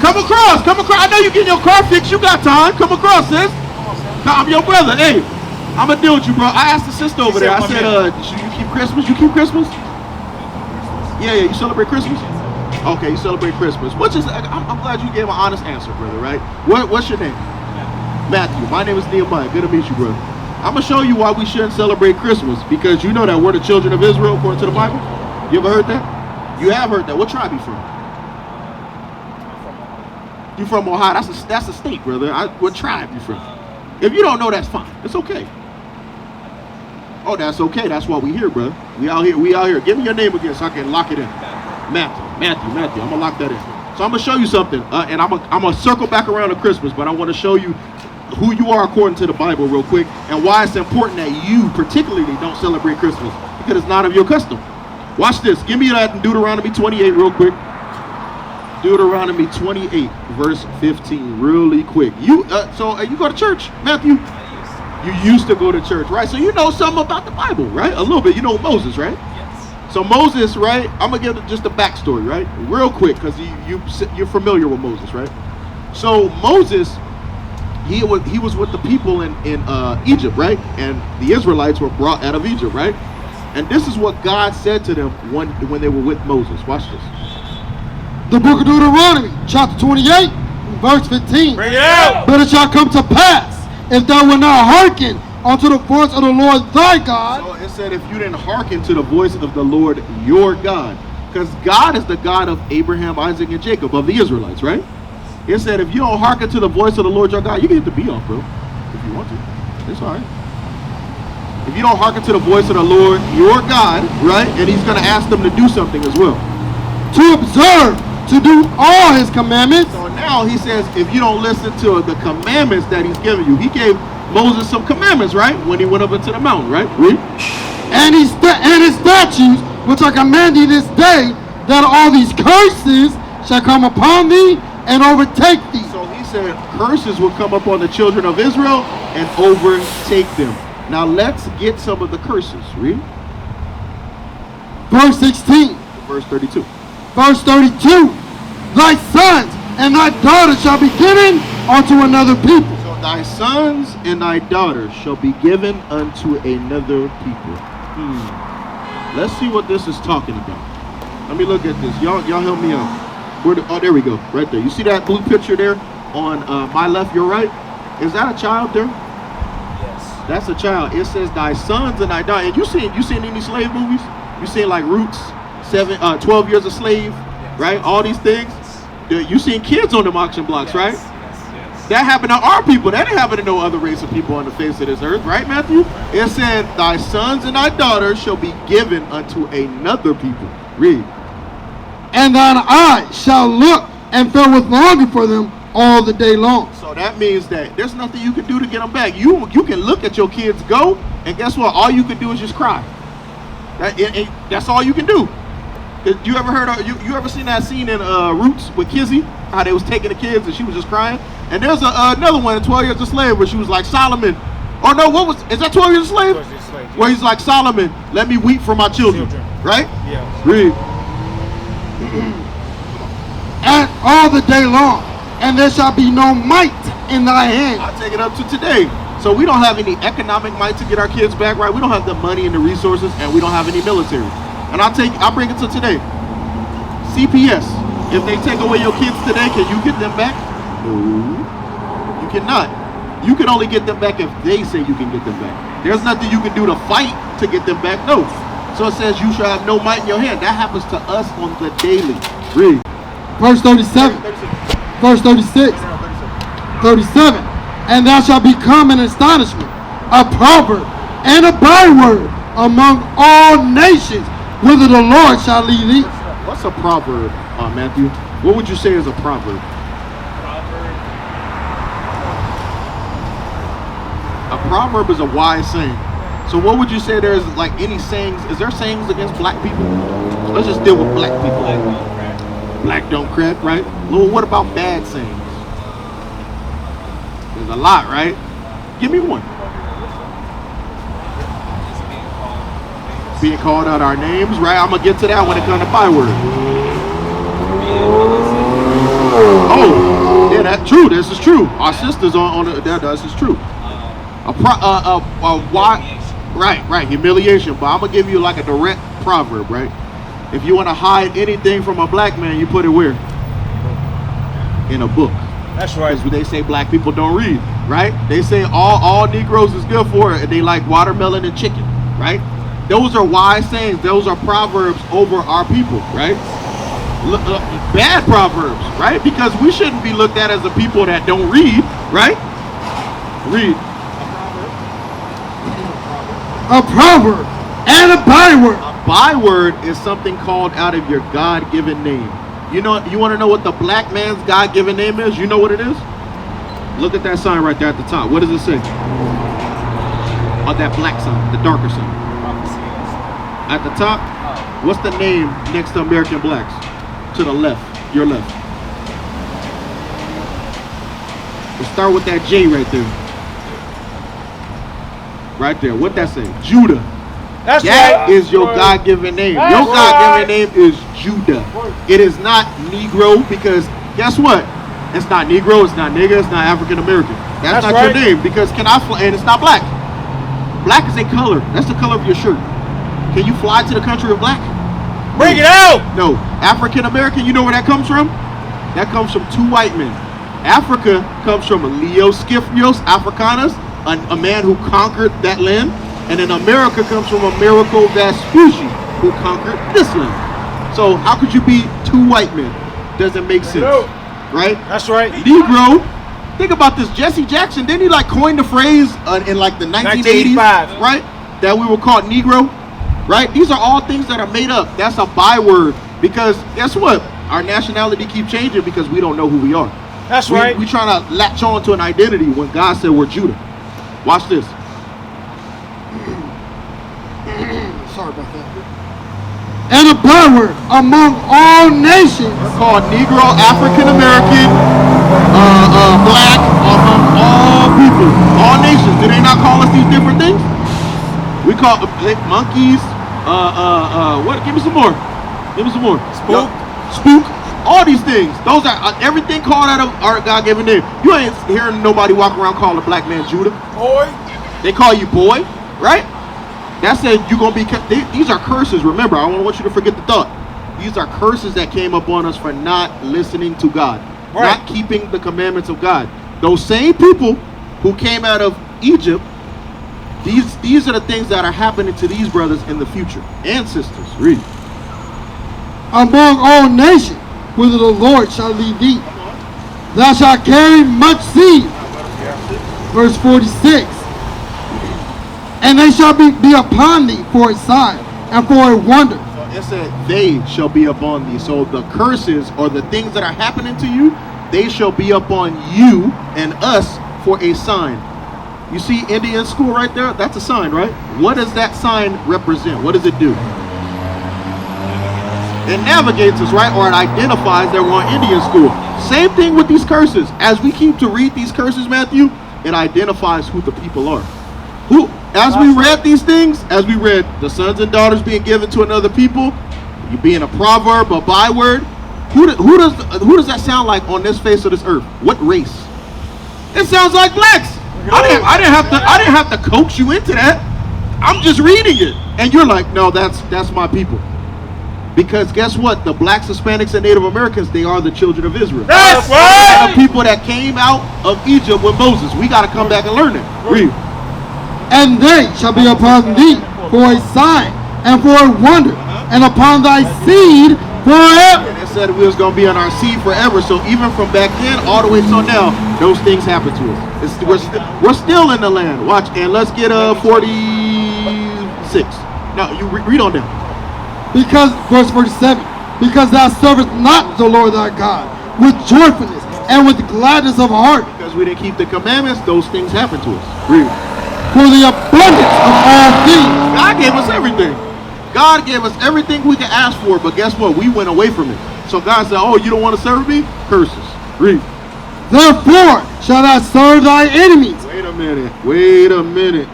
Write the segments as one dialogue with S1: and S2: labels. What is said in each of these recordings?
S1: Come across. I know you getting your car fixed. You got time. Come across, sis. I'm your brother. Hey, I'm gonna deal with you, bro. I asked the sister over there. I said, you keep Christmas? You keep Christmas? Yeah, you celebrate Christmas? Okay, you celebrate Christmas. Which is, I'm glad you gave an honest answer, brother, right? What's your name? Matthew. My name is Nehemiah. Good to meet you, brother. I'm gonna show you why we shouldn't celebrate Christmas, because you know that we're the children of Israel according to the Bible. You ever heard that? You have heard that. What tribe you from? You from Ohio? That's a state, brother. What tribe you from? If you don't know, that's fine. It's okay. Oh, that's okay. That's why we here, brother. We out here. Give me your name again so I can lock it in. Matthew. I'm gonna lock that in. So I'm gonna show you something, and I'm gonna circle back around to Christmas, but I want to show you who you are according to the Bible real quick, and why it's important that you particularly don't celebrate Christmas, because it's not of your custom. Watch this. Give me that in Deuteronomy 28 real quick. Deuteronomy 28 verse 15 really quick. You go to church, Matthew? You used to go to church, right? So you know something about the Bible, right? A little bit. You know Moses, right? Yes. So Moses, right? I'm gonna give just a backstory, right? Real quick, because you're familiar with Moses, right? So Moses, he was with the people in Egypt, right? And the Israelites were brought out of Egypt, right? And this is what God said to them when they were with Moses. Watch this.
S2: The book of Deuteronomy, chapter 28, verse 15.
S3: Bring it out.
S2: But it shall come to pass, if thou wilt not hearken unto the voice of the Lord thy God.
S1: So it said, if you didn't hearken to the voice of the Lord your God, because God is the God of Abraham, Isaac, and Jacob, of the Israelites, right? It said, if you don't hearken to the voice of the Lord your God, you can hit the B off, bro, if you want to. It's all right. If you don't hearken to the voice of the Lord your God, right? And he's going to ask them to do something as well.
S2: To observe, to do all his commandments.
S1: So now he says, if you don't listen to the commandments that he's given you, he gave Moses some commandments, right? When he went up into the mountain, right? Read.
S2: And his statutes, which I command thee this day, that all these curses shall come upon thee and overtake thee.
S1: So he said curses will come upon the children of Israel and overtake them. Now let's get some of the curses. Read.
S2: Verse 16.
S1: Verse 32.
S2: Verse 32. Thy sons and thy daughters shall be given unto another people.
S1: So thy sons and thy daughters shall be given unto another people. Let's see what this is talking about. Let me look at this. Y'all help me out. Oh, there we go. Right there. You see that blue picture there on my left, your right? Is that a child there?
S3: Yes.
S1: That's a child. It says thy sons and thy daughters. And you seen any slave movies? You seen like Roots, 12 Years a Slave, yes. Right? All these things. You seen kids on them auction blocks, yes. Right?
S3: Yes.
S1: That happened to our people. That didn't happen to no other race of people on the face of this earth, right, Matthew? It said, thy sons and thy daughters shall be given unto another people. Read.
S2: And thine eye shall look and fill with longing for them all the day long.
S1: So that means that there's nothing you can do to get them back. You can look at your kids go, and guess what? All you can do is just cry. That's all you can do. You ever heard of, you ever seen that scene in Roots with Kizzy? How they was taking the kids and she was just crying? And there's another one in 12 Years a Slave where she was like Solomon. Oh no, is that 12 Years a Slave?
S3: 12 Years a Slave, yeah.
S1: Where he's like, Solomon, let me weep for my children. Right?
S3: Yeah.
S1: Read.
S2: And all the day long, and there shall be no might in thy hand.
S1: I take it up to today. So we don't have any economic might to get our kids back, right? We don't have the money and the resources, and we don't have any military. And I'll bring it to today. CPS. If they take away your kids today, can you get them back? No, you cannot. You can only get them back if they say you can get them back. There's nothing you can do to fight to get them back. No. So it says you shall have no might in your hand. That happens to us on the daily. Read.
S2: Verse 37. Verse 36. 37. And thou shalt become an astonishment, a proverb, and a byword among all nations, whither the Lord shall lead thee.
S1: What's a proverb, Matthew? What would you say is a proverb? A proverb is a wise saying. So what would you say there's like any sayings? Is there sayings against black people? Let's just deal with black people. Black don't crack, right? Well, what about bad sayings? There's a lot, right? Give me one. Being called out our names, right? I'm gonna get to that when it comes to byword. Oh, That's true. This is true. Our sisters on the, this is true. Why? Right. Humiliation. But I'm gonna give you like a direct proverb, right? If you want to hide anything from a black man, you put it where? In a book.
S3: That's right.
S1: Because they say black people don't read, right? They say all Negroes is good for it, and they like watermelon and chicken, right? Those are wise sayings. Those are proverbs over our people, right? Bad proverbs, right? Because we shouldn't be looked at as the people that don't read, right? Read.
S2: A proverb and a byword.
S1: A byword is something called out of your God-given name. You know, you want to know what the black man's God-given name is? You know what it is? Look at that sign right there at the top. What does it say? On that black sign, the darker sign. At the top, what's the name next to American blacks? To the left, your left. Let's start with that J right there. Right there. What that say? Judah.
S3: That's
S1: That
S3: right.
S1: is your God-given name. Your God-given name is Judah. It is not Negro, because guess what? It's not Negro, it's not nigga, it's not African American. That's not
S3: right.
S1: your name, because and it's not black. Black is a color. That's the color of your shirt. Can you fly to the country of black?
S3: Bring it out.
S1: No. African American, you know where that comes from? That comes from two white men. Africa comes from Leo Scipios Africanus, a man who conquered that land. And then America comes from Americo Vespucci, who conquered this land. So how could you be two white men? Doesn't make sense, right?
S3: That's right.
S1: Negro. Think about this. Jesse Jackson, didn't he like coin the phrase in like the 1980s,
S3: 1985.
S1: right? That we were called Negro, right? These are all things that are made up. That's a byword, because guess what? Our nationality keeps changing because we don't know who we are.
S3: That's right.
S1: We trying to latch on to an identity when God said we're Judah. Watch this.
S2: Sorry about that. And a byword among all nations.
S1: We're called Negro, African American, black, among all people, all nations. Do they not call us these different things? We call monkeys. What? Give me some more. Give me some more.
S3: Spook.
S1: Spook. All these things. Those are everything called out of our God-given name. You ain't hearing nobody walk around calling a black man Judah.
S3: Boy.
S1: They call you boy, right? That said, you're going to be, these are curses. Remember, I don't want you to forget the thought. These are curses that came upon us for not listening to God,
S3: Right.
S1: not keeping the commandments of God. Those same people who came out of Egypt, these are the things that are happening to these brothers in the future and sisters. Read.
S2: Among all nations, whither the Lord shall lead thee. Thou shalt carry much seed. Verse 46. And they shall be upon thee for a sign and for a wonder.
S1: It said they shall be upon thee. So the curses or the things that are happening to you, they shall be upon you and us for a sign. You see Indian school right there? That's a sign, right? What does that sign represent? What does it do? It navigates us, right? Or it identifies that we're on Indian school. Same thing with these curses. As we keep to read these curses, Matthew, it identifies who the people are. Who, as we read these things, as we read the sons and daughters being given to another people, you being a proverb, a byword, who does that sound like on this face of this earth? What race? It sounds like blacks. I didn't have to coax you into that. I'm just reading it, and you're like, no, that's my people. Because guess what? The blacks, Hispanics, and Native Americans, they are the children of Israel.
S3: That's right.
S1: The people that came out of Egypt with Moses. We got to come back and learn it. Read.
S2: And they shall be upon thee for a sign and for a wonder, and upon thy seed forever.
S1: And it said we was going to be on our seed forever. So even from back then all the way till now, those things happen to us. We're still in the land. Watch, and let's get 46. No, you read on down.
S2: Because, verse 47, because thou servest not the Lord thy God with joyfulness and with gladness of heart.
S1: Because we didn't keep the commandments, those things happen to us. Read.
S2: For the abundance of all things.
S1: God gave us everything. God gave us everything we could ask for, but guess what? We went away from it. So God said, oh, you don't want to serve me? Curses. Read.
S2: Therefore shall thou serve thy enemies.
S1: Wait a minute.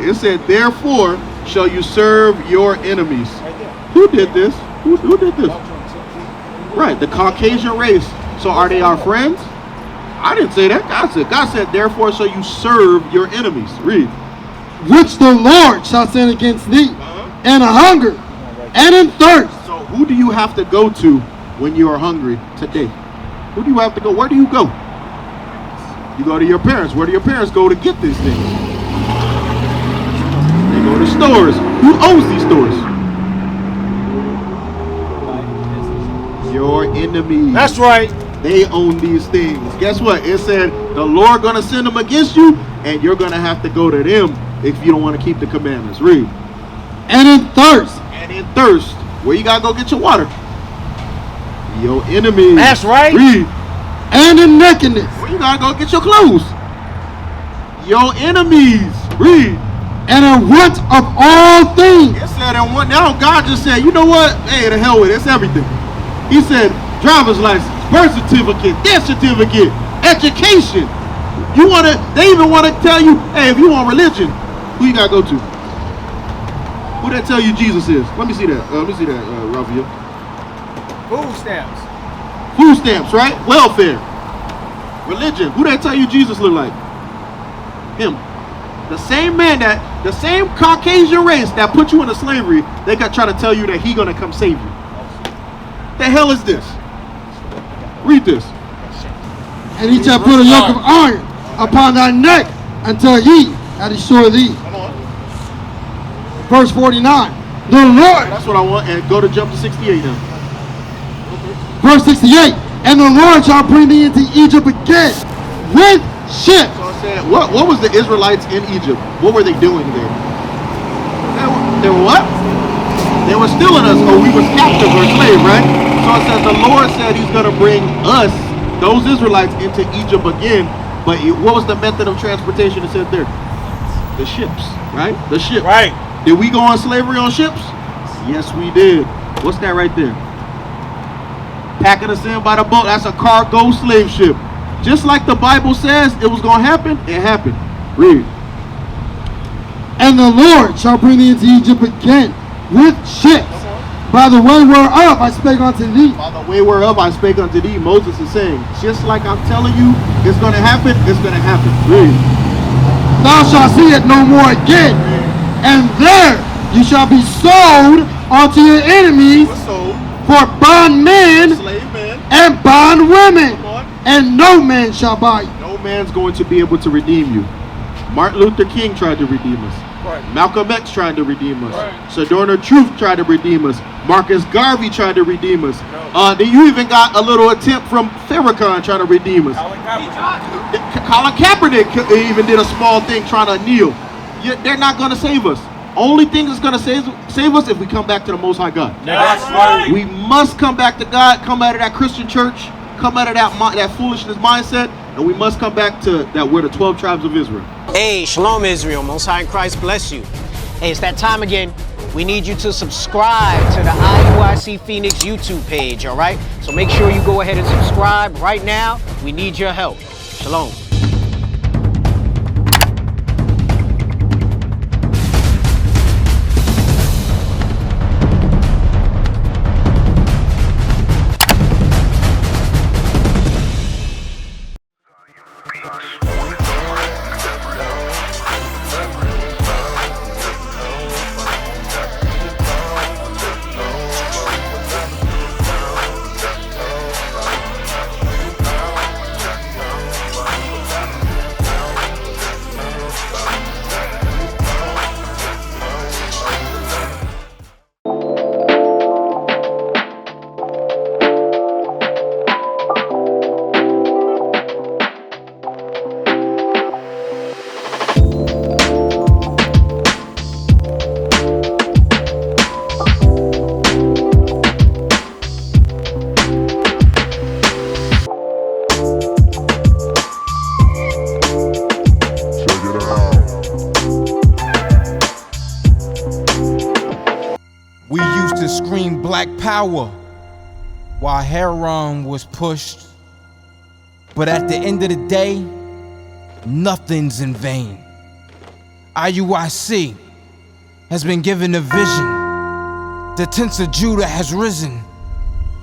S1: It said, therefore shall you serve your enemies. Who did this? Who did this? Right, the Caucasian race. So are they our friends? I didn't say that. God said, therefore shall you serve your enemies. Read.
S2: Which the Lord shall send against thee, and a hunger, and in thirst.
S1: So who do you have to go to when you are hungry today? Who do you have to go? Where do you go? You go to your parents. Where do your parents go to get these things? They go to stores. Who owns these stores? Your enemies.
S3: That's right.
S1: They own these things. Guess what? It said the Lord gonna send them against you, and you're gonna have to go to them if you don't want to keep the commandments. Read.
S2: And in thirst.
S1: And in thirst. Where you gotta go get your water? Your enemies.
S3: That's right.
S1: Read.
S2: And in nakedness.
S1: Where you gotta go get your clothes? Your enemies. Read.
S2: And in want of all things.
S1: It said in one. Now God just said, you know what? Hey, the hell with it. It's everything. He said, driver's license, birth certificate, death certificate, education. You wanna? They even want to tell you, hey, if you want religion, who you gotta go to? Who they tell you Jesus is? Let me see that. Raphael.
S3: Food stamps.
S1: Food stamps, right? Welfare. Religion. Who they tell you Jesus look like? Him. The same man the same Caucasian race that put you into slavery, they got try to tell you that he gonna come save you. The hell is this? Read this.
S2: And he shall put a yoke of iron upon thy neck until he hath destroyed thee.
S1: Come on.
S2: Verse 49. The Lord.
S1: That's what I want. And go to jump to 68 now.
S2: Verse 68. And the Lord shall bring thee into Egypt again with ships.
S1: So it said, what was the Israelites in Egypt? What were they doing there? They were what? They were stealing us, or we was captive or slave, right? So it says the Lord said he's going to bring us, those Israelites, into Egypt again. But what was the method of transportation it said there? The ships, right? The ship.
S3: Right.
S1: Did we go on slavery on ships? Yes, we did. What's that right there? Packing us in by the boat. That's a cargo slave ship. Just like the Bible says it was going to happen, it happened. Read.
S2: And the Lord shall bring thee into Egypt again with ships. By the way whereof I spake unto thee.
S1: By the way whereof I spake unto thee, Moses is saying, just like I'm telling you, it's going to happen, it's going to happen. Read.
S2: Thou shalt see it no more again. And there you shall be sold unto your enemies
S1: Sold,
S2: for bondmen
S1: slave man.
S2: and bondwomen.
S1: Come on.
S2: And no man shall buy you.
S1: No man's going to be able to redeem you. Martin Luther King tried to redeem us.
S3: Right.
S1: Malcolm X tried to redeem us.
S3: Right.
S1: Sojourner Truth tried to redeem us. Marcus Garvey tried to redeem us. Then you even got a little attempt from Farrakhan trying to redeem us. Colin Kaepernick even did a small thing trying to kneel. They're not going to save us. Only thing that's going to save us if we come back to the Most High God.
S3: That's right.
S1: We must come back to God, come out of that Christian church, come out of that foolishness mindset, and we must come back to that we're the 12 tribes of Israel.
S4: Hey, Shalom Israel, Most High in Christ bless you. Hey, it's that time again. We need you to subscribe to the IUIC Phoenix YouTube page, all right? So make sure you go ahead and subscribe right now. We need your help. Shalom.
S5: We used to scream black power while heroin was pushed. But at the end of the day, nothing's in vain. IUIC has been given a vision. The tents of Judah has risen.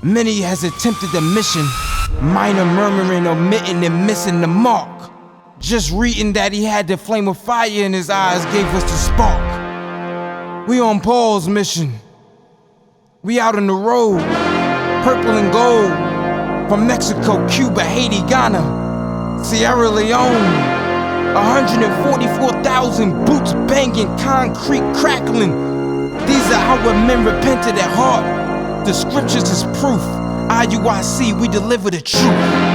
S5: Many has attempted the mission, Minor murmuring, omitting, and missing the mark. Just reading that he had the flame of fire in his eyes gave us the spark. We on Paul's mission. We out on the road, purple and gold. From Mexico, Cuba, Haiti, Ghana, Sierra Leone. 144,000 boots banging, concrete crackling. These are our men repented at heart. The scriptures is proof. IUIC, we deliver the truth.